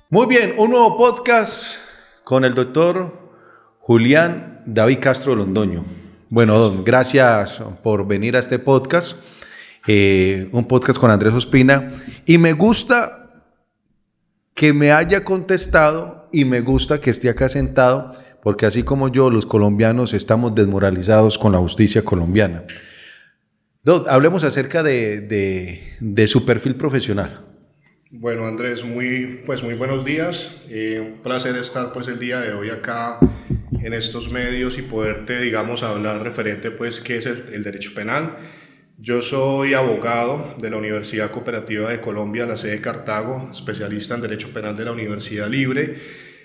Muy bien, un nuevo podcast con el doctor Julián David Castro Londoño. Bueno, don, gracias por venir a este podcast, un podcast con Andrés Ospina, y me gusta que me haya contestado y me gusta que esté acá sentado, porque así como yo, los colombianos estamos desmoralizados con la justicia colombiana. Don, hablemos acerca de su perfil profesional. Bueno, Andrés, muy buenos días. Un placer estar el día de hoy acá en estos medios y poderte, hablar referente qué es el derecho penal. Yo soy abogado de la Universidad Cooperativa de Colombia, la sede Cartago, especialista en Derecho Penal de la Universidad Libre,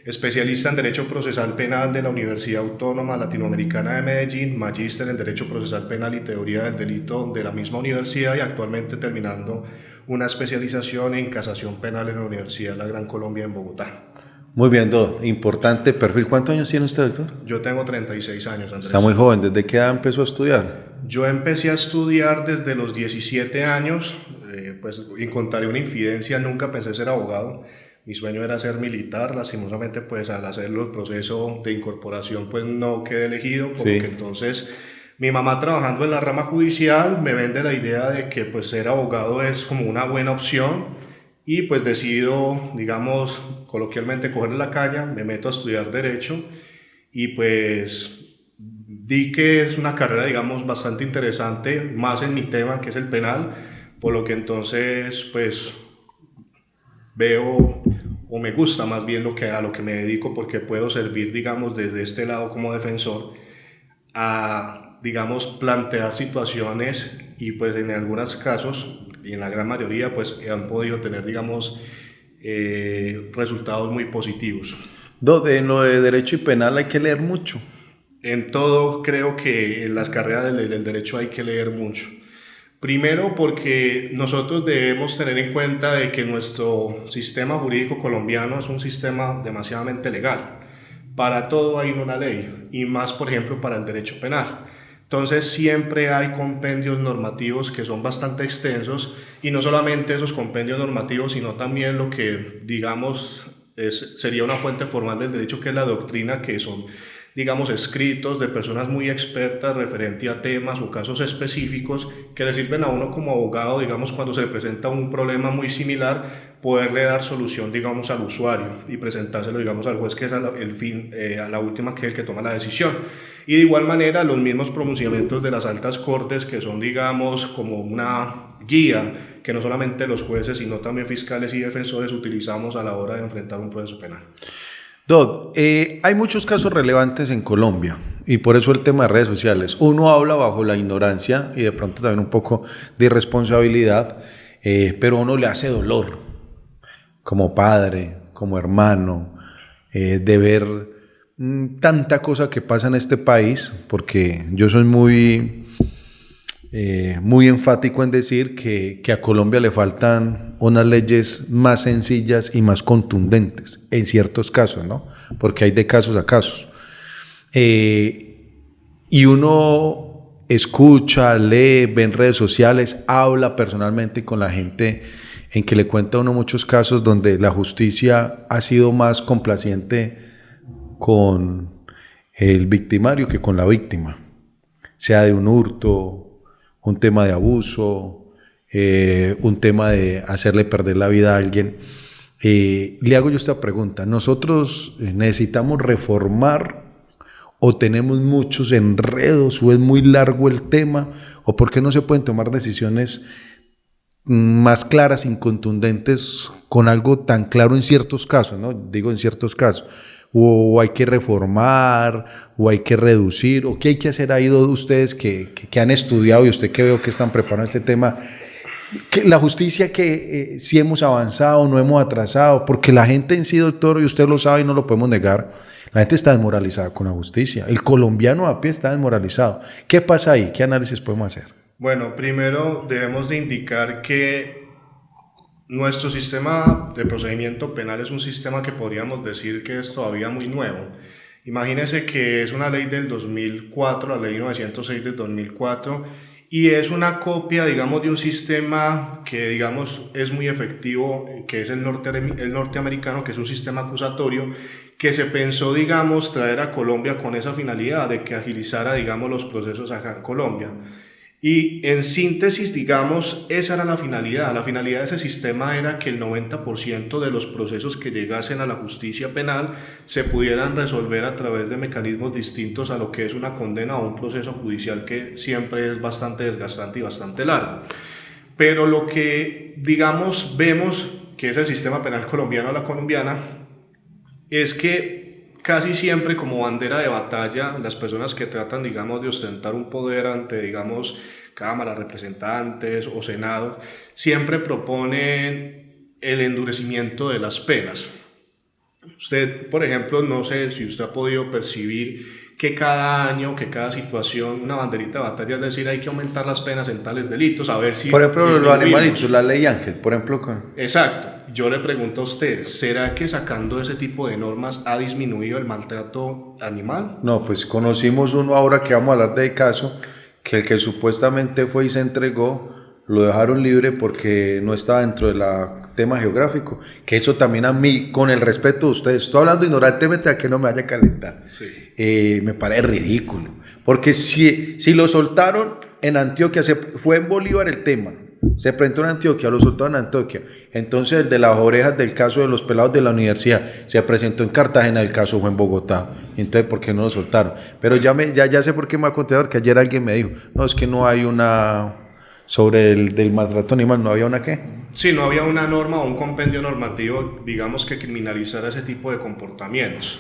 especialista en Derecho Procesal Penal de la Universidad Autónoma Latinoamericana de Medellín, magíster en Derecho Procesal Penal y Teoría del Delito de la misma universidad y actualmente terminando una especialización en casación penal en la Universidad de la Gran Colombia en Bogotá. Muy bien, doctor. Importante perfil. ¿Cuántos años tiene usted, doctor? Yo tengo 36 años, Andrés. Está muy joven. ¿Desde qué edad empezó a estudiar? Yo empecé a estudiar desde los 17 años. Y contaré una infidencia, nunca pensé ser abogado. Mi sueño era ser militar. Lastimosamente, al hacerlo el proceso de incorporación, no quedé elegido, por lo que entonces mi mamá, trabajando en la rama judicial, me vende la idea de que ser abogado es como una buena opción y decido, coloquialmente, cogerle la caña, me meto a estudiar Derecho y di que es una carrera, bastante interesante, más en mi tema que es el penal, por lo que entonces veo o me gusta más bien a lo que me dedico, porque puedo servir, desde este lado como defensor a plantear situaciones y en algunos casos y en la gran mayoría han podido tener resultados muy positivos. En lo de derecho y penal hay que leer mucho. En todo creo que en las carreras del derecho hay que leer mucho. Primero porque nosotros debemos tener en cuenta de que nuestro sistema jurídico colombiano es un sistema demasiadamente legal. Para todo hay una ley, y más, por ejemplo, para el derecho penal. Entonces siempre hay compendios normativos que son bastante extensos, y no solamente esos compendios normativos, sino también lo que sería una fuente formal del derecho, que es la doctrina, que son escritos de personas muy expertas referente a temas o casos específicos que le sirven a uno como abogado, cuando se le presenta un problema muy similar, poderle dar solución, al usuario y presentárselo, al juez, que es a la última, que es el que toma la decisión. Y de igual manera, los mismos pronunciamientos de las altas cortes, que son, como una guía que no solamente los jueces, sino también fiscales y defensores utilizamos a la hora de enfrentar un proceso penal. Hay muchos casos relevantes en Colombia y por eso el tema de redes sociales. Uno habla bajo la ignorancia y de pronto también un poco de irresponsabilidad, pero uno le hace dolor como padre, como hermano, de ver tanta cosa que pasa en este país, porque yo soy muy enfático en decir que a Colombia le faltan unas leyes más sencillas y más contundentes, en ciertos casos, ¿no? Porque hay de casos a casos. Y uno escucha, lee, ve en redes sociales, habla personalmente con la gente, en que le cuenta a uno muchos casos donde la justicia ha sido más complaciente con el victimario que con la víctima, sea de un hurto, un tema de abuso, un tema de hacerle perder la vida a alguien. Le hago yo esta pregunta: ¿nosotros necesitamos reformar o tenemos muchos enredos o es muy largo el tema, o por qué no se pueden tomar decisiones más claras y contundentes con algo tan claro en ciertos casos, ¿no? Digo en ciertos casos. O hay que reformar, o hay que reducir, o qué hay que hacer ahí ustedes que han estudiado, y usted que veo que están preparando este tema, que la justicia, que si hemos avanzado, no hemos atrasado, porque la gente en sí, doctor, y usted lo sabe y no lo podemos negar, la gente está desmoralizada con la justicia, el colombiano a pie está desmoralizado. ¿Qué pasa ahí? ¿Qué análisis podemos hacer? Bueno, primero debemos de indicar que nuestro sistema de procedimiento penal es un sistema que podríamos decir que es todavía muy nuevo. Imagínense que es una ley del 2004, la ley 906 del 2004, y es una copia, digamos, de un sistema que, digamos, es muy efectivo, que es el norteamericano, que es un sistema acusatorio, que se pensó, digamos, traer a Colombia con esa finalidad de que agilizara, digamos, los procesos acá en Colombia. Y en síntesis, digamos, esa era la finalidad. La finalidad de ese sistema era que el 90% de los procesos que llegasen a la justicia penal se pudieran resolver a través de mecanismos distintos a lo que es una condena o un proceso judicial que siempre es bastante desgastante y bastante largo. Pero lo que, digamos, vemos que es el sistema penal colombiano o la colombiana es que casi siempre como bandera de batalla, las personas que tratan, digamos, de ostentar un poder ante, digamos, Cámara, representantes o Senado, siempre proponen el endurecimiento de las penas. Usted, por ejemplo, no sé si usted ha podido percibir que cada año, que cada situación, una banderita de batalla, es decir, hay que aumentar las penas en tales delitos, a ver si... Por ejemplo, los animalitos, la ley Ángel, por ejemplo. Exacto. Yo le pregunto a usted, ¿será que sacando ese tipo de normas ha disminuido el maltrato animal? No, pues conocimos uno ahora que vamos a hablar de caso, que el que supuestamente fue y se entregó, lo dejaron libre porque no estaba dentro del tema geográfico, que eso también a mí, con el respeto de ustedes, estoy hablando ignorantemente a que no me vaya a calentar, sí. Me parece ridículo, porque si lo soltaron en Antioquia, fue en Bolívar el tema, se presentó en Antioquia, lo soltaron en Antioquia, entonces el de las orejas del caso de los pelados de la universidad, se presentó en Cartagena, el caso fue en Bogotá, entonces ¿por qué no lo soltaron? Pero ya sé por qué me va a contestar, que ayer alguien me dijo, no, es que no hay una... Sobre el del maltrato animal, ¿no había una qué? Sí, no había una norma o un compendio normativo, digamos, que criminalizara ese tipo de comportamientos.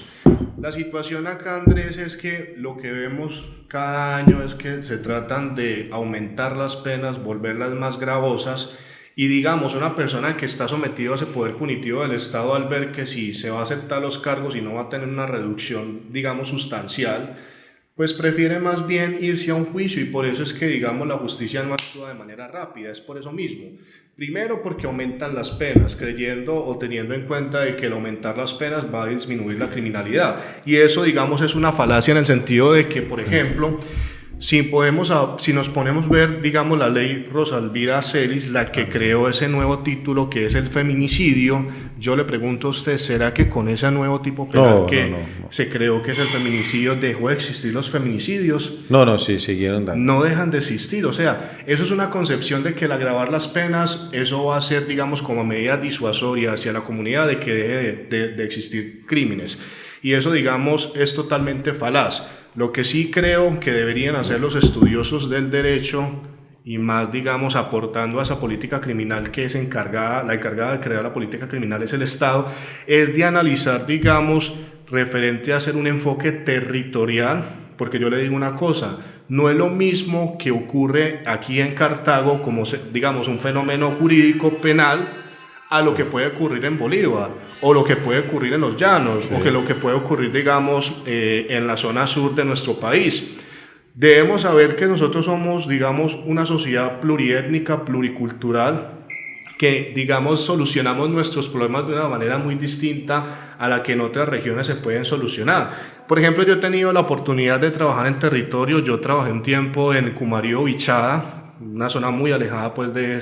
La situación acá, Andrés, es que lo que vemos cada año es que se tratan de aumentar las penas, volverlas más gravosas, y digamos, una persona que está sometida a ese poder punitivo del Estado, al ver que si se va a aceptar los cargos y no va a tener una reducción, digamos, sustancial, pues prefiere más bien irse a un juicio, y por eso es que, digamos, la justicia no actúa de manera rápida, es por eso mismo. Primero porque aumentan las penas, creyendo o teniendo en cuenta de que el aumentar las penas va a disminuir la criminalidad, y eso, digamos, es una falacia en el sentido de que, por ejemplo, si nos ponemos a ver, digamos, la ley Rosalvira Celis, la que creó ese nuevo título que es el feminicidio, yo le pregunto a usted, ¿será que con ese nuevo tipo penal se creó que es el feminicidio, dejó de existir los feminicidios? No, sí, siguieron dando. No dejan de existir, o sea, eso es una concepción de que el agravar las penas, eso va a ser, digamos, como medida disuasoria hacia la comunidad de que deje de existir crímenes, y eso, digamos, es totalmente falaz. Lo que sí creo que deberían hacer los estudiosos del derecho, y más, digamos, aportando a esa política criminal que es la encargada de crear la política criminal es el Estado, es de analizar, digamos, referente a hacer un enfoque territorial, porque yo le digo una cosa, no es lo mismo que ocurre aquí en Cartago como, digamos, un fenómeno jurídico penal a lo que puede ocurrir en Bolívar, o lo que puede ocurrir en los llanos, sí, o que lo que puede ocurrir, digamos, en la zona sur de nuestro país. Debemos saber que nosotros somos, digamos, una sociedad pluriétnica, pluricultural, que, digamos, solucionamos nuestros problemas de una manera muy distinta a la que en otras regiones se pueden solucionar. Por ejemplo, yo he tenido la oportunidad de trabajar en territorio, yo trabajé un tiempo en Cumarío, Bichada, una zona muy alejada, pues, de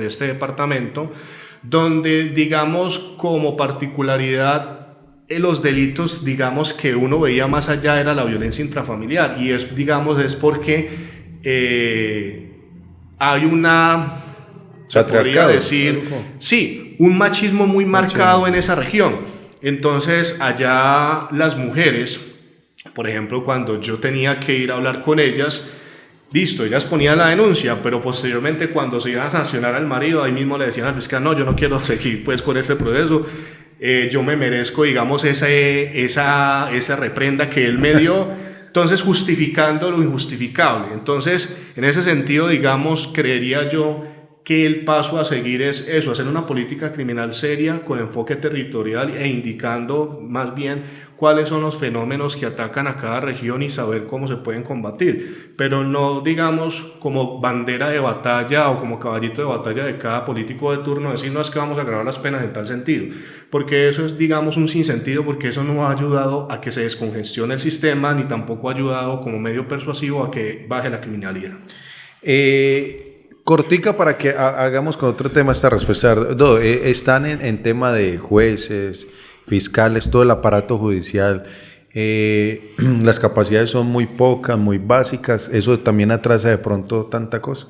este departamento, donde, digamos, como particularidad, los delitos, digamos, que uno veía más allá era la violencia intrafamiliar, y es, digamos, es porque hay una, se podría decir, sí, un machismo muy marcado en esa región. Entonces, allá las mujeres, por ejemplo, cuando yo tenía que ir a hablar con ellas, listo, ellas ponían la denuncia, pero posteriormente cuando se iban a sancionar al marido, ahí mismo le decían al fiscal, no, yo no quiero seguir pues con este proceso, yo me merezco, digamos, esa reprenda que él me dio, entonces justificando lo injustificable. Entonces, en ese sentido, digamos, creería yo que el paso a seguir es eso, hacer una política criminal seria con enfoque territorial e indicando más bien cuáles son los fenómenos que atacan a cada región y saber cómo se pueden combatir, pero no, digamos, como bandera de batalla o como caballito de batalla de cada político de turno, decir, no, es que vamos a agravar las penas en tal sentido, porque eso es, digamos, un sinsentido, porque eso no ha ayudado a que se descongestione el sistema, ni tampoco ha ayudado como medio persuasivo a que baje la criminalidad. Cortica para que hagamos con otro tema esta respuesta. Están en tema de jueces, fiscales, todo el aparato judicial. Las capacidades son muy pocas, muy básicas. Eso también atrasa de pronto tanta cosa.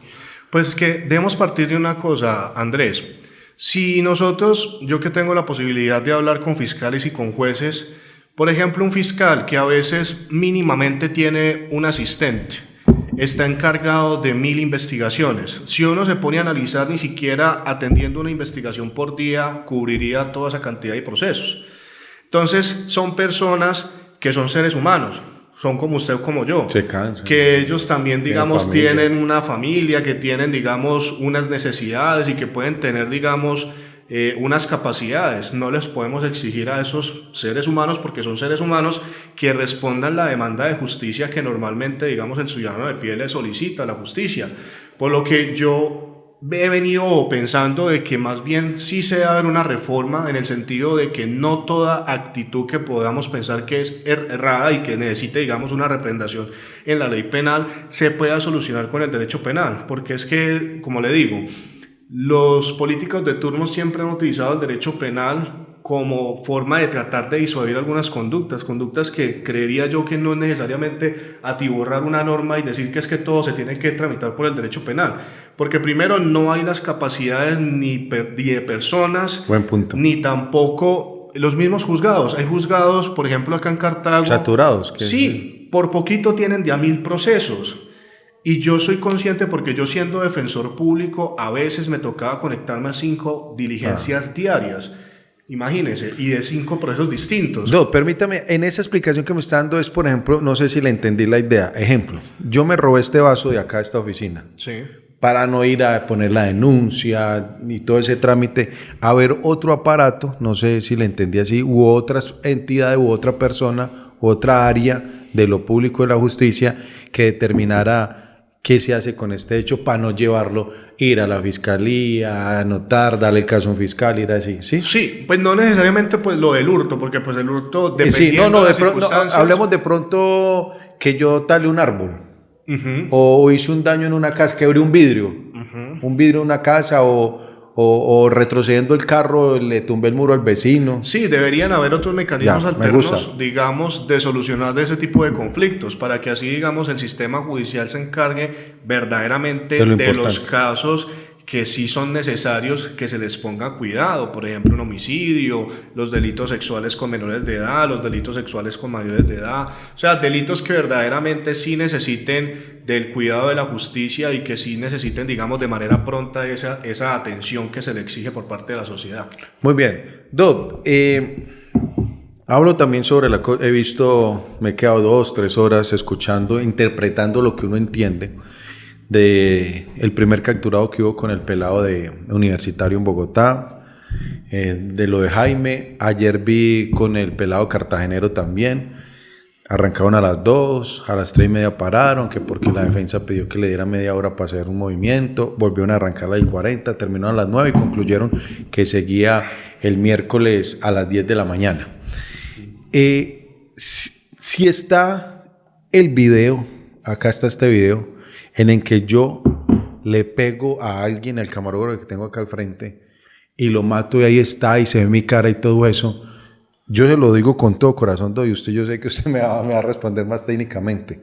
Pues que debemos partir de una cosa, Andrés. Si nosotros, yo que tengo la posibilidad de hablar con fiscales y con jueces, por ejemplo, un fiscal que a veces mínimamente tiene un asistente, está encargado de 1000 investigaciones. Si uno se pone a analizar, ni siquiera atendiendo una investigación por día cubriría toda esa cantidad de procesos. Entonces, son personas que son seres humanos, son como usted o como yo, se cansan, que ellos también, digamos, tienen una familia, que tienen, digamos, unas necesidades y que pueden tener, digamos, unas capacidades. No les podemos exigir a esos seres humanos, porque son seres humanos, que respondan la demanda de justicia que normalmente, digamos, el ciudadano de pie le solicita a la justicia. Por lo que yo he venido pensando de que más bien sí se debe haber una reforma, en el sentido de que no toda actitud que podamos pensar que es errada y que necesite, digamos, una reprendación en la ley penal se pueda solucionar con el derecho penal, porque es que, como le digo, los políticos de turno siempre han utilizado el derecho penal como forma de tratar de disuadir algunas conductas que creería yo que no es necesariamente atiborrar una norma y decir que es que todo se tiene que tramitar por el derecho penal, porque primero no hay las capacidades ni de personas, buen punto, ni tampoco los mismos juzgados. Hay juzgados, por ejemplo, acá en Cartago, saturados. Sí, por poquito tienen de a 1000 procesos. Y yo soy consciente, porque yo, siendo defensor público, a veces me tocaba conectarme a 5 diligencias diarias. Imagínense, y de 5 procesos distintos. No, permítame, en esa explicación que me está dando es, por ejemplo, no sé si le entendí la idea. Ejemplo, yo me robé este vaso de acá, esta oficina. Sí. Para no ir a poner la denuncia ni todo ese trámite, a ver otro aparato, no sé si le entendí así, u otras entidades, u otra persona, u otra área de lo público de la justicia que determinara qué se hace con este hecho para no llevarlo, ir a la fiscalía, anotar, darle el caso a un fiscal, ir así, ¿sí? Sí, pues no necesariamente pues lo del hurto, porque pues el hurto, dependiendo sí, no, de de las pronto, circunstancias... hablemos de pronto que yo talé un árbol, o hice un daño en una casa, quebré un vidrio en una casa, o retrocediendo el carro le tumbé el muro al vecino. Sí, deberían haber otros mecanismos alternos, digamos, de solucionar ese tipo de conflictos, para que así, digamos, el sistema judicial se encargue verdaderamente de los casos que sí son necesarios que se les ponga cuidado. Por ejemplo, un homicidio, los delitos sexuales con menores de edad, los delitos sexuales con mayores de edad. O sea, delitos que verdaderamente sí necesiten del cuidado de la justicia y que sí necesiten, digamos, de manera pronta esa atención que se le exige por parte de la sociedad. Muy bien. Doc, hablo también sobre he visto, me he quedado 2-3 horas escuchando, interpretando lo que uno entiende de el primer capturado que hubo con el pelado de universitario en Bogotá, de lo de Jaime. Ayer vi con el pelado cartagenero también. Arrancaron a las 2, a las 3:30 pararon, que porque la defensa pidió que le diera media hora para hacer un movimiento. Volvieron a arrancar a las 40, terminaron a las 9 y concluyeron que seguía el miércoles a las 10 de la mañana. Si está el video, acá está este video, en el que yo le pego a alguien, al camarógrafo que tengo acá al frente, y lo mato, y ahí está, y se ve mi cara y todo eso. Yo se lo digo con todo corazón, y usted, yo sé que usted me va a responder más técnicamente.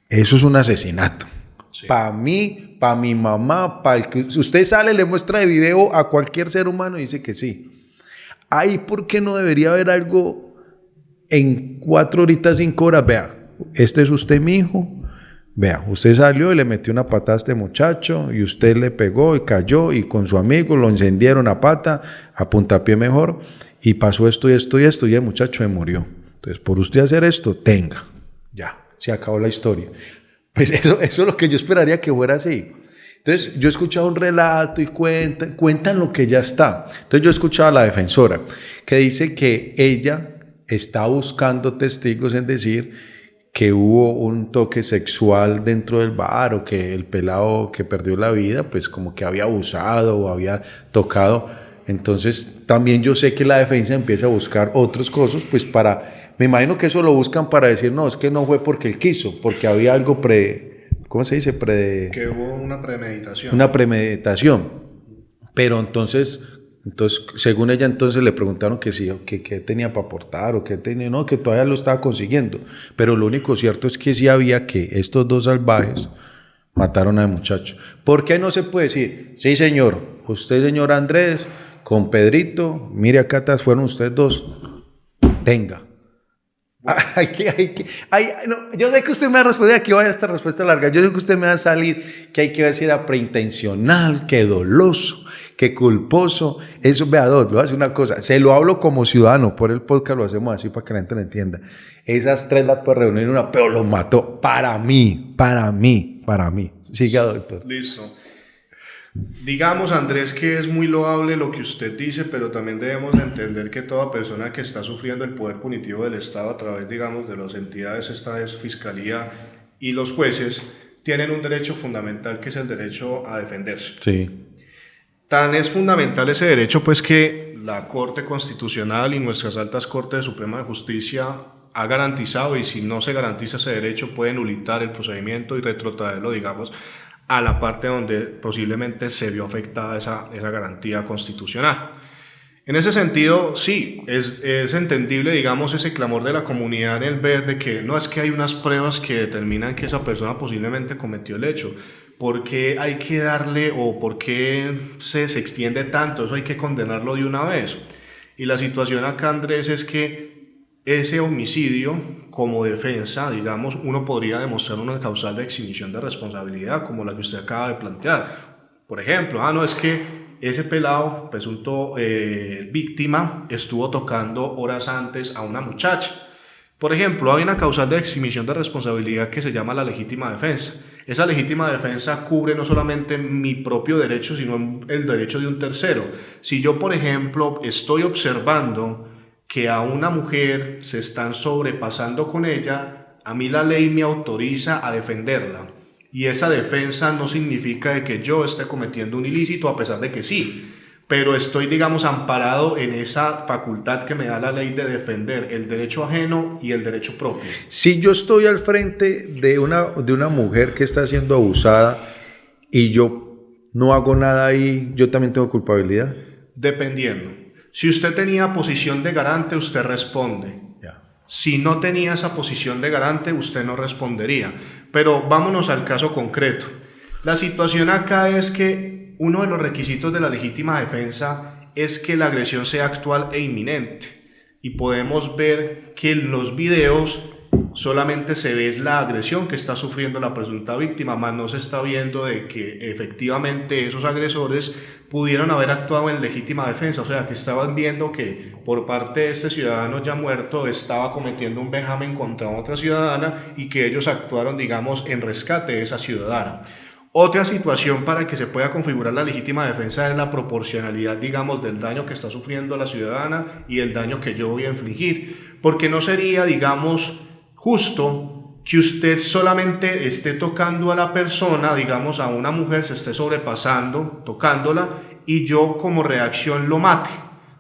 Eso es un asesinato. Sí. Para mí, para mi mamá, para el que usted sale, le muestra de video a cualquier ser humano y dice que sí. Ahí, ¿por qué no debería haber algo en 4 horitas, 5 horas? Vea, este es usted, mi hijo. Vea, usted salió y le metió una patada a este muchacho y usted le pegó y cayó y con su amigo lo encendieron a pata, a puntapié mejor, y pasó esto y esto y esto y el muchacho se murió. Entonces, por usted hacer esto, tenga. Ya, se acabó la historia. Pues eso es lo que yo esperaría que fuera así. Entonces, yo he escuchado un relato y cuentan lo que ya está. Entonces, yo he escuchado a la defensora que dice que ella está buscando testigos en decir que hubo un toque sexual dentro del bar, o que el pelado que perdió la vida, pues como que había abusado o había tocado. Entonces también yo sé que la defensa empieza a buscar otras cosas, pues me imagino que eso lo buscan para decir, no, es que no fue porque él quiso, porque había algo ¿cómo se dice? Que hubo una premeditación. Una premeditación. Pero entonces, según ella, entonces le preguntaron que sí, que qué tenía para aportar o qué tenía, no, que todavía lo estaba consiguiendo. Pero lo único cierto es que sí había que estos dos salvajes mataron al muchacho. ¿Por qué no se puede decir, sí señor, usted señor Andrés, con Pedrito, mire acá atrás fueron ustedes dos, tenga? Bueno. No, yo sé que usted me va a responder, aquí va a esta respuesta larga, yo sé que usted me va a salir que hay que ver si era preintencional, que doloso, que culposo. Eso, vea, lo voy a hacer una cosa, se lo hablo como ciudadano, por el podcast lo hacemos así para que la gente lo entienda. Esas tres las puede reunir en una, pero los mató para mí. Siga, doctor. Listo. Digamos, Andrés, que es muy loable lo que usted dice, pero también debemos entender que toda persona que está sufriendo el poder punitivo del Estado a través, digamos, de las entidades, esta es Fiscalía y los jueces, tienen un derecho fundamental que es el derecho a defenderse. Sí. Tan es fundamental ese derecho, pues, que la Corte Constitucional y nuestras altas Cortes Suprema de Justicia ha garantizado, y si no se garantiza ese derecho, puede nulitar el procedimiento y retrotraerlo, digamos, a la parte donde posiblemente se vio afectada esa garantía constitucional. En ese sentido, sí, es entendible, digamos, ese clamor de la comunidad en el ver de que no es que hay unas pruebas que determinan que esa persona posiblemente cometió el hecho. ¿Por qué hay que darle o por qué se extiende tanto? Eso hay que condenarlo de una vez. Y la situación acá, Andrés, es que ese homicidio, como defensa, digamos, uno podría demostrar una causal de exhibición de responsabilidad, como la que usted acaba de plantear. Por ejemplo, no es que ese pelado, presunto víctima, estuvo tocando horas antes a una muchacha. Por ejemplo, hay una causal de exhibición de responsabilidad que se llama la legítima defensa. Esa legítima defensa cubre no solamente mi propio derecho, sino el derecho de un tercero. Si yo, por ejemplo, estoy observando que a una mujer se están sobrepasando con ella, a mí la ley me autoriza a defenderla. Y esa defensa no significa de que yo esté cometiendo un ilícito, a pesar de que sí, pero estoy, digamos, amparado en esa facultad que me da la ley de defender el derecho ajeno y el derecho propio. Si yo estoy al frente de una mujer que está siendo abusada y yo no hago nada ahí, ¿yo también tengo culpabilidad? Dependiendo. Si usted tenía posición de garante, usted responde. Ya. Si no tenía esa posición de garante, usted no respondería. Pero vámonos al caso concreto. La situación acá es que uno de los requisitos de la legítima defensa es que la agresión sea actual e inminente. Y podemos ver que en los videos solamente se ve la agresión que está sufriendo la presunta víctima, más no se está viendo de que efectivamente esos agresores pudieron haber actuado en legítima defensa, o sea, que estaban viendo que por parte de este ciudadano ya muerto estaba cometiendo un vejamen contra otra ciudadana y que ellos actuaron, digamos, en rescate de esa ciudadana. Otra situación para que se pueda configurar la legítima defensa es la proporcionalidad, digamos, del daño que está sufriendo la ciudadana y el daño que yo voy a infligir, porque no sería, digamos, justo que usted solamente esté tocando a la persona, digamos, a una mujer, se esté sobrepasando, tocándola, y yo como reacción lo mate,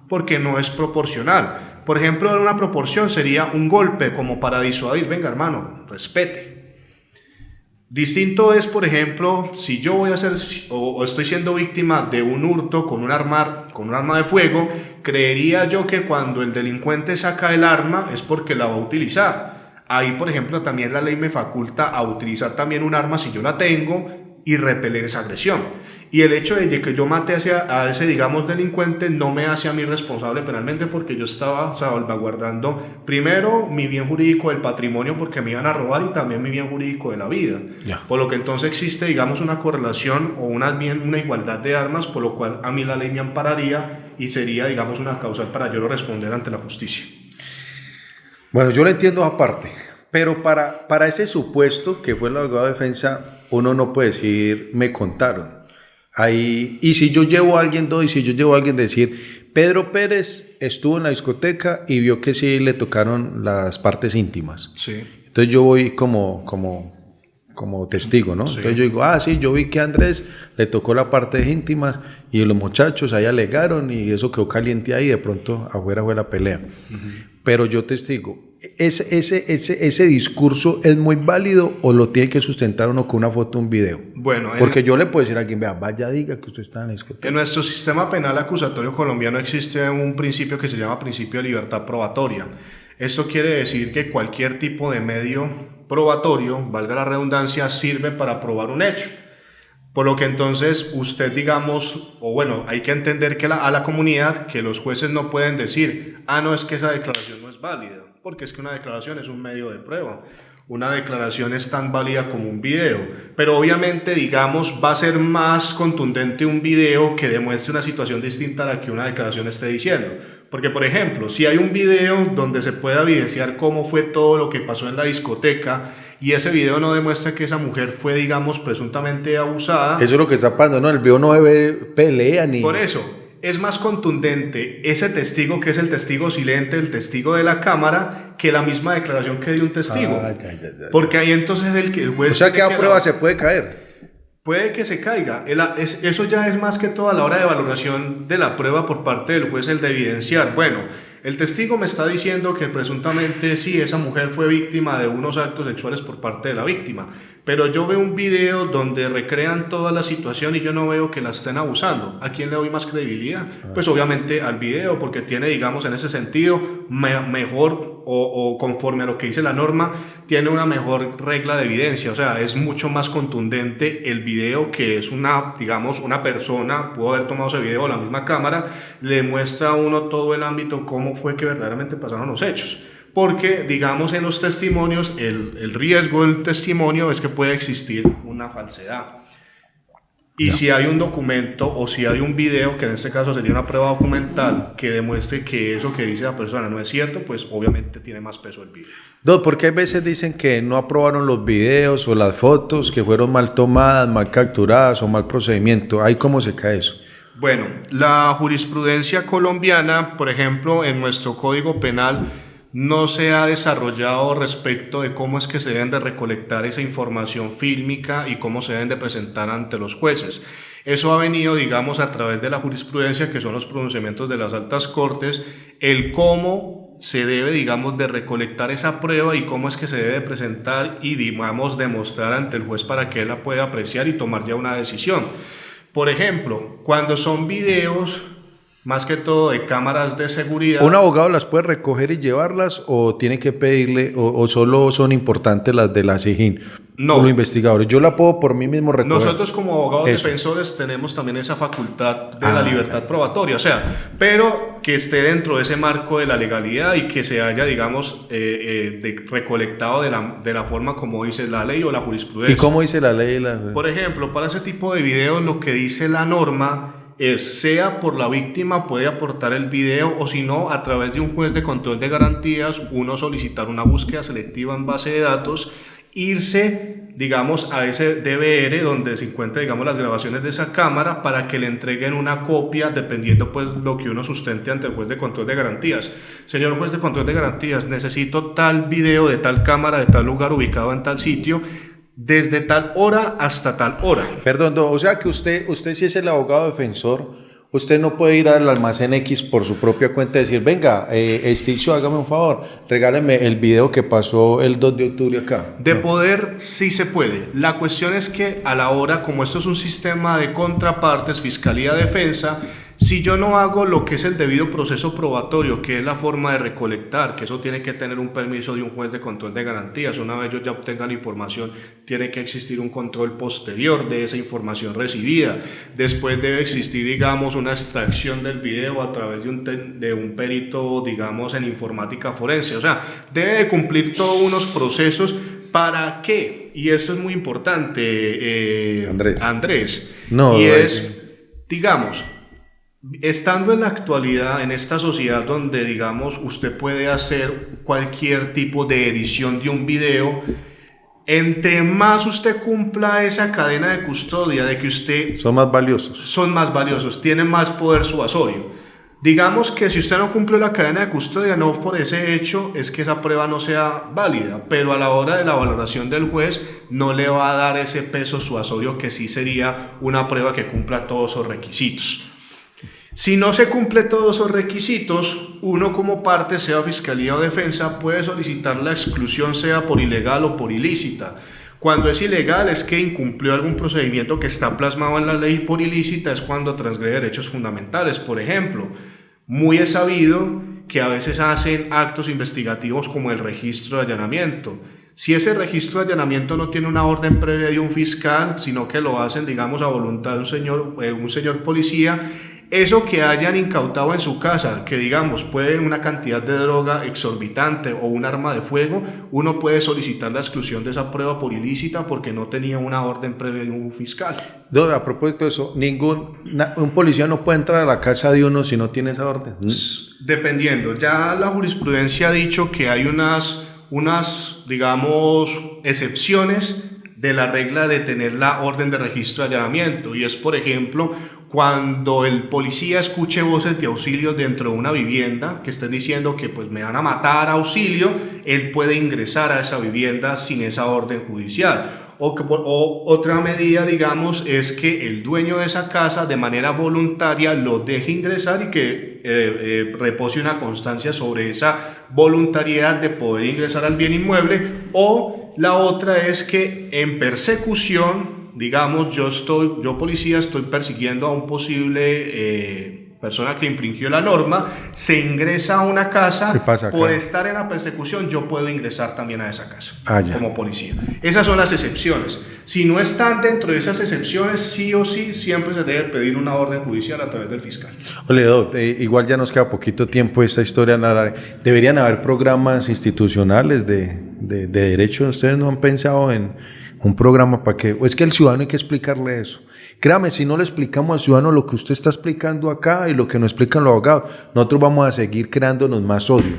porque no es proporcional. Por ejemplo, una proporción sería un golpe como para disuadir, venga hermano, respete. Distinto es, por ejemplo, si yo voy a ser o estoy siendo víctima de un hurto con un arma de fuego, creería yo que cuando el delincuente saca el arma es porque la va a utilizar. Ahí, por ejemplo, también la ley me faculta a utilizar también un arma si yo la tengo y repeler esa agresión. Y el hecho de que yo mate a ese, digamos, delincuente no me hace a mí responsable penalmente, porque yo estaba salvaguardando primero mi bien jurídico del patrimonio, porque me iban a robar, y también mi bien jurídico de la vida. Yeah. Por lo que entonces existe, digamos, una correlación o una igualdad de armas, por lo cual a mí la ley me ampararía y sería, digamos, una causal para yo responder ante la justicia. Bueno, yo lo entiendo aparte, pero para ese supuesto que fue el abogado de defensa, uno no puede decir, me contaron. Ahí, y si yo llevo a alguien, decir, Pedro Pérez estuvo en la discoteca y vio que sí le tocaron las partes íntimas. Sí. Entonces yo voy como testigo, ¿no? Sí. Entonces yo digo, sí, yo vi que a Andrés le tocó la parte íntimas y los muchachos ahí alegaron y eso quedó caliente ahí, y de pronto afuera fue la pelea. Uh-huh. pero yo testigo. ¿Ese discurso es muy válido o lo tiene que sustentar uno con una foto o un video? Bueno, porque yo le puedo decir a alguien, vea, vaya, diga que usted está en la discoteca. En nuestro sistema penal acusatorio colombiano existe un principio que se llama principio de libertad probatoria. Esto quiere decir que cualquier tipo de medio probatorio, valga la redundancia, sirve para probar un hecho. Por lo que entonces usted, digamos, o bueno, hay que entender que a la comunidad que los jueces no pueden decir, no, es que esa declaración no es válida, porque es que una declaración es un medio de prueba. Una declaración es tan válida como un video, pero obviamente, digamos, va a ser más contundente un video que demuestre una situación distinta a la que una declaración esté diciendo. Porque, por ejemplo, si hay un video donde se pueda evidenciar cómo fue todo lo que pasó en la discoteca y ese video no demuestra que esa mujer fue, digamos, presuntamente abusada. Eso es lo que está pasando, ¿no? El video no debe pelea ni... Por eso, es más contundente ese testigo que es el testigo silente, el testigo de la cámara, que la misma declaración que dio un testigo. Ya. Porque ahí entonces el juez... O sea que a prueba se puede caer. Puede que se caiga. Eso ya es más que todo a la hora de valoración de la prueba por parte del juez, el de evidenciar. Bueno, el testigo me está diciendo que presuntamente sí, esa mujer fue víctima de unos actos sexuales por parte de la víctima, pero yo veo un video donde recrean toda la situación y yo no veo que la estén abusando. ¿A quién le doy más credibilidad? Pues obviamente al video, porque tiene, digamos, en ese sentido, mejor o conforme a lo que dice la norma, tiene una mejor regla de evidencia. O sea, es mucho más contundente el video, que es digamos, una persona, pudo haber tomado ese video, la misma cámara, le muestra a uno todo el ámbito, cómo fue que verdaderamente pasaron los hechos. Porque, digamos, en los testimonios, el riesgo del testimonio es que puede existir una falsedad. Y si hay un documento o si hay un video, que en este caso sería una prueba documental, que demuestre que eso que dice la persona no es cierto, pues obviamente tiene más peso el video. Porque a veces dicen que no aprobaron los videos o las fotos, que fueron mal tomadas, mal capturadas o mal procedimiento. ¿Ahí cómo se cae eso? Bueno, la jurisprudencia colombiana, por ejemplo, en nuestro Código Penal, no se ha desarrollado respecto de cómo es que se deben de recolectar esa información fílmica y cómo se deben de presentar ante los jueces. Eso ha venido, digamos, a través de la jurisprudencia, que son los pronunciamientos de las altas cortes, el cómo se debe, digamos, de recolectar esa prueba y cómo es que se debe presentar y, digamos, demostrar ante el juez para que él la pueda apreciar y tomar ya una decisión. Por ejemplo, cuando son videos, más que todo de cámaras de seguridad... ¿Un abogado las puede recoger y llevarlas o tiene que pedirle, o solo son importantes las de la SIJIN? No. O los investigadores. Yo la puedo por mí mismo recoger. Nosotros como abogados defensores tenemos también esa facultad de la libertad probatoria, o sea, pero que esté dentro de ese marco de la legalidad y que se haya, digamos, recolectado de la forma como dice la ley o la jurisprudencia. ¿Y cómo dice la ley? Por ejemplo, para ese tipo de videos lo que dice la norma sea por la víctima puede aportar el video, o si no, a través de un juez de control de garantías, uno solicitar una búsqueda selectiva en base de datos, irse, digamos, a ese DVR donde se encuentran, digamos, las grabaciones de esa cámara para que le entreguen una copia dependiendo, pues, lo que uno sustente ante el juez de control de garantías. Señor juez de control de garantías, necesito tal video de tal cámara de tal lugar ubicado en tal sitio, desde tal hora hasta tal hora. Perdón, o sea que usted si es el abogado defensor, usted no puede ir al almacén X por su propia cuenta y decir, venga, Esticio, hágame un favor, regáleme el video que pasó el 2 de octubre acá. De poder, sí se puede. La cuestión es que a la hora, como esto es un sistema de contrapartes, fiscalía-defensa, si yo no hago lo que es el debido proceso probatorio, que es la forma de recolectar, que eso tiene que tener un permiso de un juez de control de garantías, una vez yo ya obtenga la información, tiene que existir un control posterior de esa información recibida. Después debe existir, digamos, una extracción del video a través de un perito, digamos, en informática forense. O sea, debe de cumplir todos unos procesos. ¿Para qué? Y esto es muy importante, Andrés. No, y es, digamos, estando en la actualidad, en esta sociedad donde, digamos, usted puede hacer cualquier tipo de edición de un video, entre más usted cumpla esa cadena de custodia de que usted... Son más valiosos. Son más valiosos, tienen más poder suasorio. Digamos que si usted no cumple la cadena de custodia, no por ese hecho es que esa prueba no sea válida, pero a la hora de la valoración del juez no le va a dar ese peso suasorio que sí sería una prueba que cumpla todos esos requisitos. Si no se cumple todos esos requisitos, uno como parte, sea fiscalía o defensa, puede solicitar la exclusión, sea por ilegal o por ilícita. Cuando es ilegal es que incumplió algún procedimiento que está plasmado en la ley, por ilícita es cuando transgrede derechos fundamentales. Por ejemplo, muy es sabido que a veces hacen actos investigativos como el registro de allanamiento. Si ese registro de allanamiento no tiene una orden previa de un fiscal, sino que lo hacen, digamos, a voluntad de un señor policía, eso que hayan incautado en su casa, que digamos puede una cantidad de droga exorbitante o un arma de fuego, uno puede solicitar la exclusión de esa prueba por ilícita porque no tenía una orden previa de un fiscal. A propósito de eso, un policía no puede entrar a la casa de uno si no tiene esa orden. Dependiendo, ya la jurisprudencia ha dicho que hay unas digamos, excepciones de la regla de tener la orden de registro de allanamiento, y es, por ejemplo, cuando el policía escuche voces de auxilio dentro de una vivienda que estén diciendo que pues me van a matar, auxilio, él puede ingresar a esa vivienda sin esa orden judicial. O otra medida, digamos, es que el dueño de esa casa de manera voluntaria lo deje ingresar y que repose una constancia sobre esa voluntariedad de poder ingresar al bien inmueble. O la otra es que en persecución, digamos, yo policía estoy persiguiendo a un posible persona que infringió la norma, se ingresa a una casa, por estar en la persecución yo puedo ingresar también a esa casa como policía. Esas son las excepciones. Si no están dentro de esas excepciones, sí o sí siempre se debe pedir una orden judicial a través del fiscal. Igual ya nos queda poquito tiempo esta historia. Deberían haber programas institucionales de derecho. ¿Ustedes no han pensado en un programa para que? Es que al ciudadano hay que explicarle eso. Créame, si no le explicamos al ciudadano lo que usted está explicando acá y lo que nos explican los abogados, nosotros vamos a seguir creándonos más odio,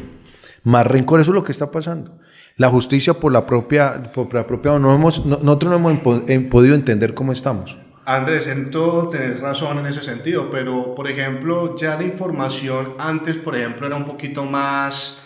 más rencor. Eso es lo que está pasando. La justicia nosotros no hemos podido entender cómo estamos. Andrés, en todo tenés razón en ese sentido, pero por ejemplo, ya la información antes, por ejemplo, era un poquito más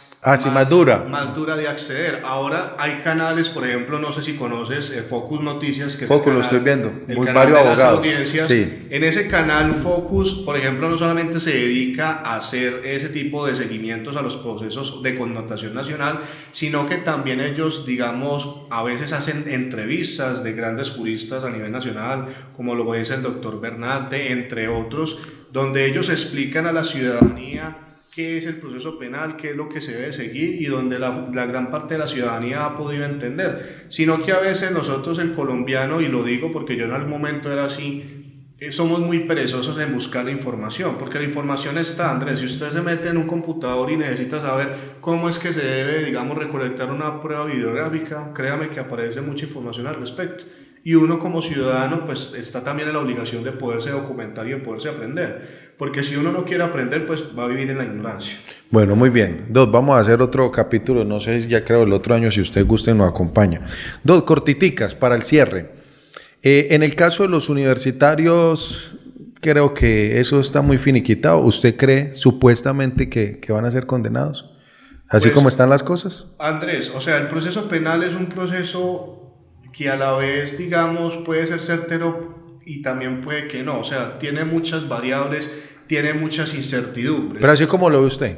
dura. Más dura de acceder. Ahora hay canales, por ejemplo, no sé si conoces Focus Noticias, que Focus, lo estoy viendo, varios abogados. Sí. En ese canal Focus, por ejemplo, no solamente se dedica a hacer ese tipo de seguimientos a los procesos de connotación nacional, sino que también ellos, digamos, a veces hacen entrevistas de grandes juristas a nivel nacional, como lo es el doctor Bernate, entre otros, donde ellos explican a la ciudadanía qué es el proceso penal, qué es lo que se debe seguir, y donde la gran parte de la ciudadanía ha podido entender, sino que a veces nosotros, el colombiano, y lo digo porque yo en algún momento era así, somos muy perezosos en buscar la información, porque la información está, Andrés. Si usted se mete en un computador y necesita saber cómo es que se debe, digamos, recolectar una prueba videográfica, créame que aparece mucha información al respecto. Y uno como ciudadano pues está también en la obligación de poderse documentar y de poderse aprender, porque si uno no quiere aprender pues va a vivir en la ignorancia. Bueno, muy bien. Vamos a hacer otro capítulo, no sé, ya creo el otro año, si usted guste nos acompaña. Cortiticas para el cierre. En el caso de los universitarios, creo que eso está muy finiquitado. ¿Usted cree supuestamente que van a ser condenados? ¿Así pues, como están las cosas? Andrés, o sea, el proceso penal es un proceso que a la vez, digamos, puede ser certero y también puede que no. O sea, tiene muchas variables, tiene muchas incertidumbres. Pero así como lo ve usted.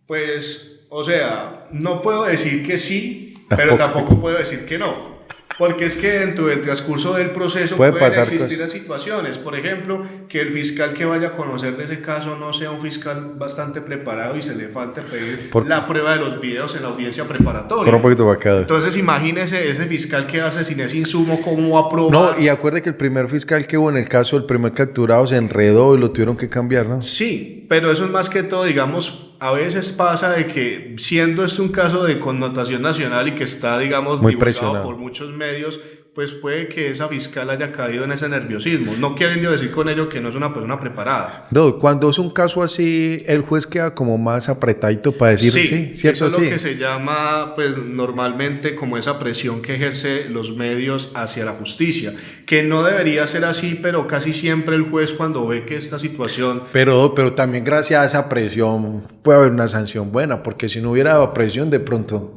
Pues, o sea, no puedo decir que sí, pero tampoco puedo decir que no. Porque es que dentro del transcurso del proceso pueden existir situaciones. Por ejemplo, que el fiscal que vaya a conocer de ese caso no sea un fiscal bastante preparado y se le falte pedir la prueba de los videos en la audiencia preparatoria. Por un poquito vacado. Entonces imagínese ese fiscal quedarse sin ese insumo, ¿cómo aprobar? No, y acuerde que el primer fiscal que hubo en el caso, el primer capturado, se enredó y lo tuvieron que cambiar, ¿no? Sí, pero eso es más que todo, digamos, a veces pasa de que siendo este un caso de connotación nacional y que está, digamos, muy divulgado presionado por muchos medios, pues puede que esa fiscal haya caído en ese nerviosismo. No quieren decir con ello que no es una persona preparada. No, cuando es un caso así, el juez queda como más apretadito para decir sí, ¿cierto? Eso es lo que se llama, pues normalmente, como esa presión que ejerce los medios hacia la justicia, que no debería ser así, pero casi siempre el juez, cuando ve que esta situación... Pero también gracias a esa presión puede haber una sanción buena, porque si no hubiera presión, de pronto...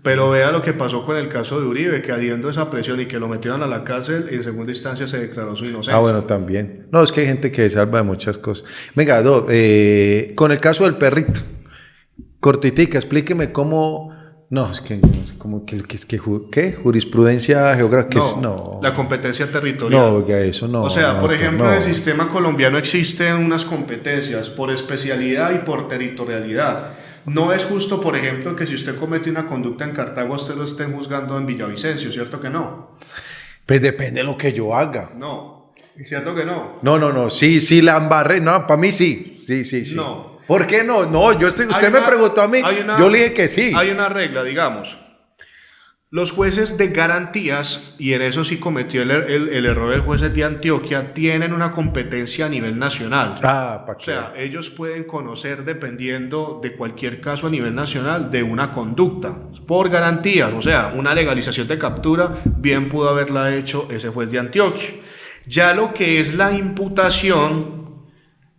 Pero vea lo que pasó con el caso de Uribe, que habiendo esa presión y que lo metieron a la cárcel, en segunda instancia se declaró su inocencia. Bueno, también. No, es que hay gente que se salva de muchas cosas. Venga, con el caso del perrito, cortitica, explíqueme cómo... No, es que, como que ¿qué? Jurisprudencia geográfica. No, la competencia territorial. No, ya eso no. O sea, no, por ejemplo, no. en el sistema colombiano existen unas competencias por especialidad y por territorialidad. No es justo, por ejemplo, que si usted comete una conducta en Cartago, usted lo estén juzgando en Villavicencio, ¿cierto que no? Pues depende de lo que yo haga. No, ¿cierto que no? No, sí, la embarré. No, para mí sí. Sí. No. ¿Por qué no? No, usted me preguntó a mí, yo le dije que sí. Hay una regla, digamos. Los jueces de garantías, y en eso sí cometió el error el juez de Antioquia, tienen una competencia a nivel nacional. ¿Para qué? O sea, ellos pueden conocer, dependiendo de cualquier caso a nivel nacional, de una conducta. Por garantías, o sea, una legalización de captura, bien pudo haberla hecho ese juez de Antioquia. Ya lo que es la imputación,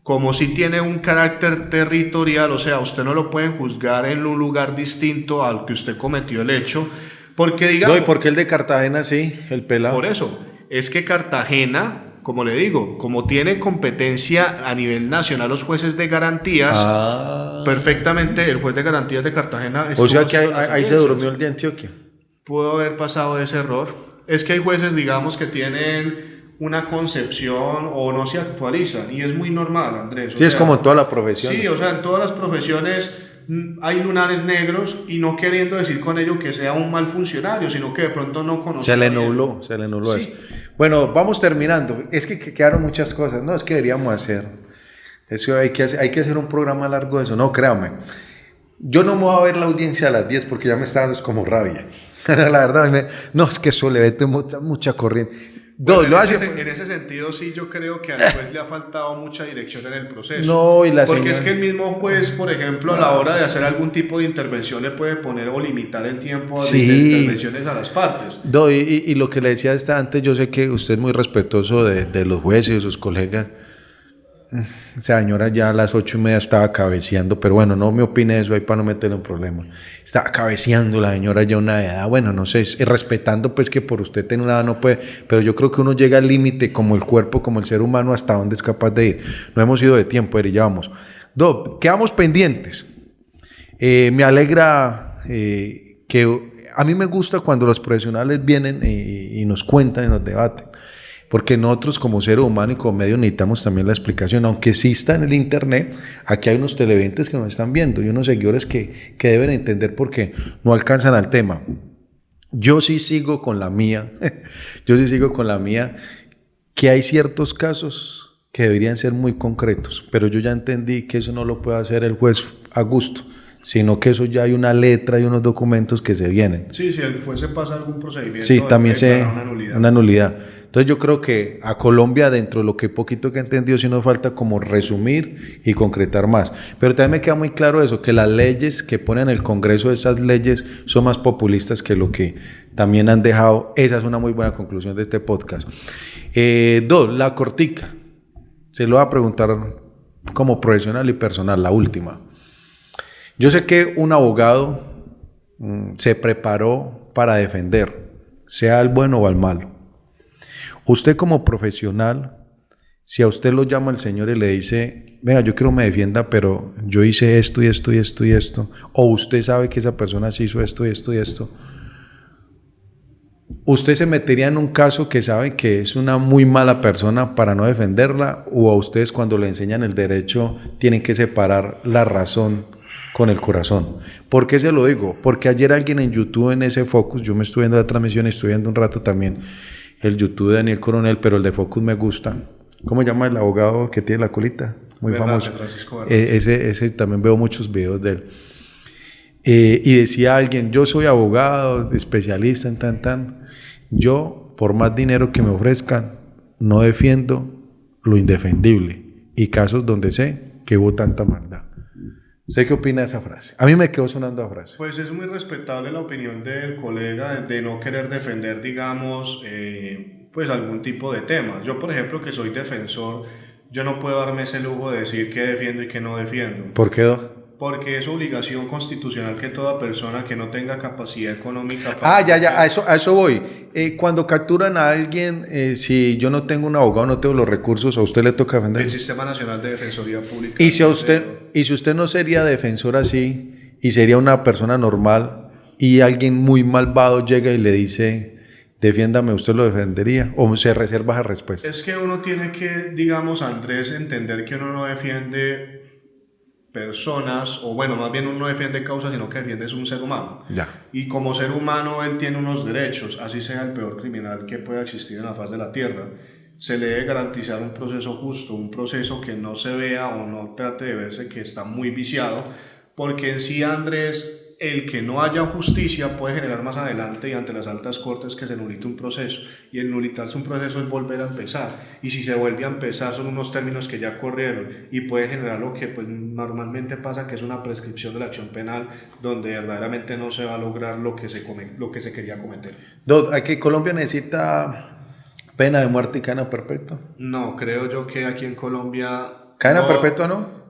como si tiene un carácter territorial, o sea, usted no lo pueden juzgar en un lugar distinto al que usted cometió el hecho, porque digamos... No, ¿y por qué el de Cartagena sí, el pelado? Por eso, es que Cartagena, como le digo, como tiene competencia a nivel nacional los jueces de garantías, perfectamente el juez de garantías de Cartagena... O sea que ahí se durmió el de Antioquia. Pudo haber pasado ese error. Es que hay jueces, digamos, que tienen una concepción o no se actualizan, y es muy normal, Andrés. Sí, es como en todas las profesiones. Sí, o sea, en todas las profesiones hay lunares negros, y no queriendo decir con ello que sea un mal funcionario, sino que de pronto no conoce. Se le nubló sí. Eso. Bueno, vamos terminando. Es que quedaron muchas cosas. No, es que deberíamos hacer. Eso hay que hacer un programa largo de eso. No, créame. Yo no me voy a ver la audiencia a las 10 porque ya me está dando como rabia. La verdad, no, es que eso le mete mucha corriente. En ese sentido, sí, yo creo que al juez le ha faltado mucha dirección en el proceso. No, y porque es que el mismo juez, por ejemplo, a la hora de hacer algún tipo de intervención, le puede poner o limitar el tiempo de intervenciones a las partes. No, y lo que le decía antes, yo sé que usted es muy respetuoso de los jueces y de sus colegas. Esa señora ya a las 8:30 estaba cabeceando, pero bueno, no me opine eso ahí para no meterle en problemas. Estaba cabeceando la señora ya una edad, bueno, no sé, respetando pues que por usted tiene una edad no puede, pero yo creo que uno llega al límite como el cuerpo, como el ser humano, hasta donde es capaz de ir. No hemos ido de tiempo, ya vamos. Quedamos pendientes. Me alegra que a mí me gusta cuando los profesionales vienen y nos cuentan y nos debaten. Porque nosotros como seres humanos y como medio necesitamos también la explicación, aunque sí está en el internet, aquí hay unos televidentes que nos están viendo y unos seguidores que deben entender por qué no alcanzan al tema. Yo sí sigo con la mía, que hay ciertos casos que deberían ser muy concretos, pero yo ya entendí que eso no lo puede hacer el juez a gusto, sino que eso ya hay una letra y unos documentos que se vienen. Sí, si el juez se pasa algún procedimiento, sí, también una nulidad. Entonces yo creo que a Colombia, dentro de lo que poquito que he entendido, sí nos falta como resumir y concretar más. Pero también me queda muy claro eso, que las leyes que ponen en el Congreso, esas leyes son más populistas que lo que también han dejado. Esa es una muy buena conclusión de este podcast. La cortica. Se lo voy a preguntar como profesional y personal, la última. Yo sé que un abogado se preparó para defender, sea al bueno o al malo. Usted como profesional, si a usted lo llama el señor y le dice, venga, yo quiero que me defienda, pero yo hice esto y esto y esto y esto, o usted sabe que esa persona sí hizo esto y esto y esto, ¿usted se metería en un caso que sabe que es una muy mala persona para no defenderla, o a ustedes cuando le enseñan el derecho tienen que separar la razón con el corazón? ¿Por qué se lo digo? Porque ayer alguien en YouTube, en ese Focus, yo me estuve viendo la transmisión y estuve viendo un rato también el YouTube de Daniel Coronel, pero el de Focus me gusta. ¿Cómo se llama el abogado que tiene la colita? Muy famoso. Ese también veo muchos videos de él. Y decía alguien, yo soy abogado, especialista en tan. Yo, por más dinero que me ofrezcan, no defiendo lo indefendible. Y casos donde sé que hubo tanta maldad. ¿Usted qué opina de esa frase? A mí me quedó sonando la frase. Pues es muy respetable la opinión del colega de no querer defender, digamos, pues algún tipo de tema. Yo, por ejemplo, que soy defensor, yo no puedo darme ese lujo de decir qué defiendo y qué no defiendo. ¿Por qué? porque es obligación constitucional que toda persona que no tenga capacidad económica... Ya, a eso voy. Cuando capturan a alguien, si yo no tengo un abogado, no tengo los recursos, ¿a usted le toca defender? El Sistema Nacional de Defensoría Pública. Y si usted no sería defensor así, y sería una persona normal, y alguien muy malvado llega y le dice, defiéndame, ¿usted lo defendería? ¿O se reserva esa respuesta? Es que uno tiene que, digamos, Andrés, entender que uno no defiende personas, o bueno, más bien uno no defiende causas, sino que defiende es un ser humano. Ya. Y como ser humano él tiene unos derechos, así sea el peor criminal que pueda existir en la faz de la tierra. Se le debe garantizar un proceso justo, un proceso que no se vea o no trate de verse que está muy viciado, porque en sí, Andrés, el que no haya justicia puede generar más adelante y ante las altas cortes que se nulite un proceso, y el nulitarse un proceso es volver a empezar, y si se vuelve a empezar son unos términos que ya corrieron y puede generar lo que pues normalmente pasa, que es una prescripción de la acción penal donde verdaderamente no se va a lograr lo que se quería cometer. ¿Aquí Colombia necesita pena de muerte y cadena perpetua? No, creo yo que aquí en Colombia... ¿Cadena perpetua no?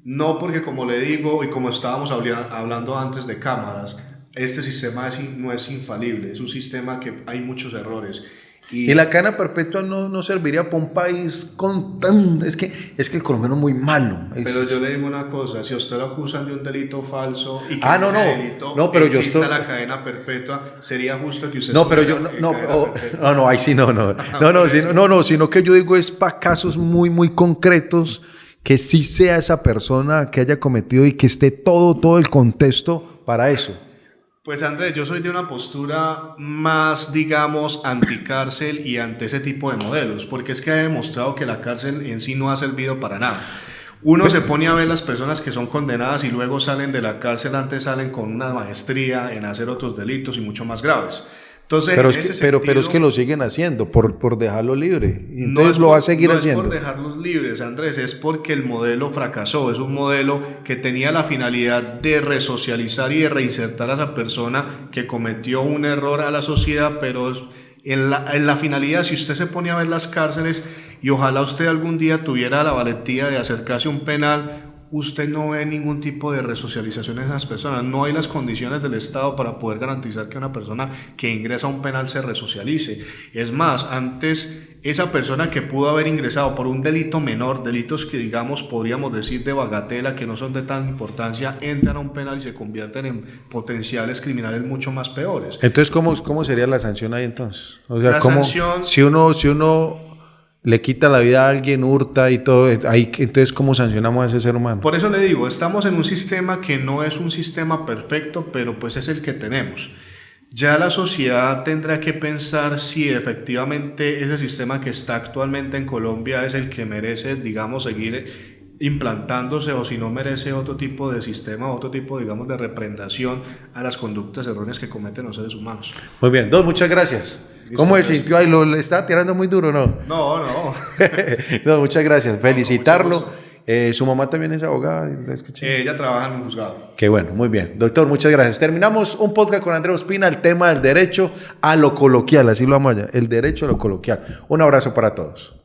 No, porque como le digo y como estábamos hablando antes de cámaras, este sistema no es infalible, es un sistema que hay muchos errores. Y la cadena perpetua no serviría para un país con tan... Es que el colombiano es muy malo. Pero yo le digo una cosa, si a usted lo acusan de un delito falso y que no, pero exista la cadena perpetua, sería justo que usted... ahí sí sino que yo digo es para casos muy, muy concretos, que sí sea esa persona que haya cometido y que esté todo el contexto para eso. Pues Andrés, yo soy de una postura más, digamos, anticárcel y ante ese tipo de modelos, porque es que ha demostrado que la cárcel en sí no ha servido para nada. Uno se pone a ver las personas que son condenadas y luego salen de la cárcel, antes salen con una maestría en hacer otros delitos y mucho más graves. Entonces, pero es que lo siguen haciendo por dejarlo libre. Entonces lo va a seguir haciendo. No es por dejarlos libres, Andrés, es porque el modelo fracasó. Es un modelo que tenía la finalidad de resocializar y de reinsertar a esa persona que cometió un error a la sociedad, pero en la finalidad, si usted se pone a ver las cárceles y ojalá usted algún día tuviera la valentía de acercarse a un penal, usted no ve ningún tipo de resocialización en esas personas. No hay las condiciones del Estado para poder garantizar que una persona que ingresa a un penal se resocialice. Es más, antes esa persona que pudo haber ingresado por un delito menor, delitos que digamos podríamos decir de bagatela, que no son de tan importancia, entran a un penal y se convierten en potenciales criminales mucho más peores. Entonces, ¿cómo sería la sanción ahí entonces? O sea, sanción... Si uno le quita la vida a alguien, hurta y todo, ahí, entonces ¿cómo sancionamos a ese ser humano? Por eso le digo, estamos en un sistema que no es un sistema perfecto, pero pues es el que tenemos. Ya la sociedad tendrá que pensar si efectivamente ese sistema que está actualmente en Colombia es el que merece, digamos, seguir implantándose, o si no merece otro tipo de sistema, otro tipo, digamos, de reprendación a las conductas erróneas que cometen los seres humanos. Muy bien, muchas gracias. ¿Cómo se sintió ahí? ¿Le estaba tirando muy duro, no? No. No, muchas gracias. Felicitarlo. ¿Su mamá también es abogada? Ella trabaja en un juzgado. Qué bueno, muy bien. Doctor, muchas gracias. Terminamos un podcast con Andrés Ospina, el tema del derecho a lo coloquial, así lo vamos allá, el derecho a lo coloquial. Un abrazo para todos.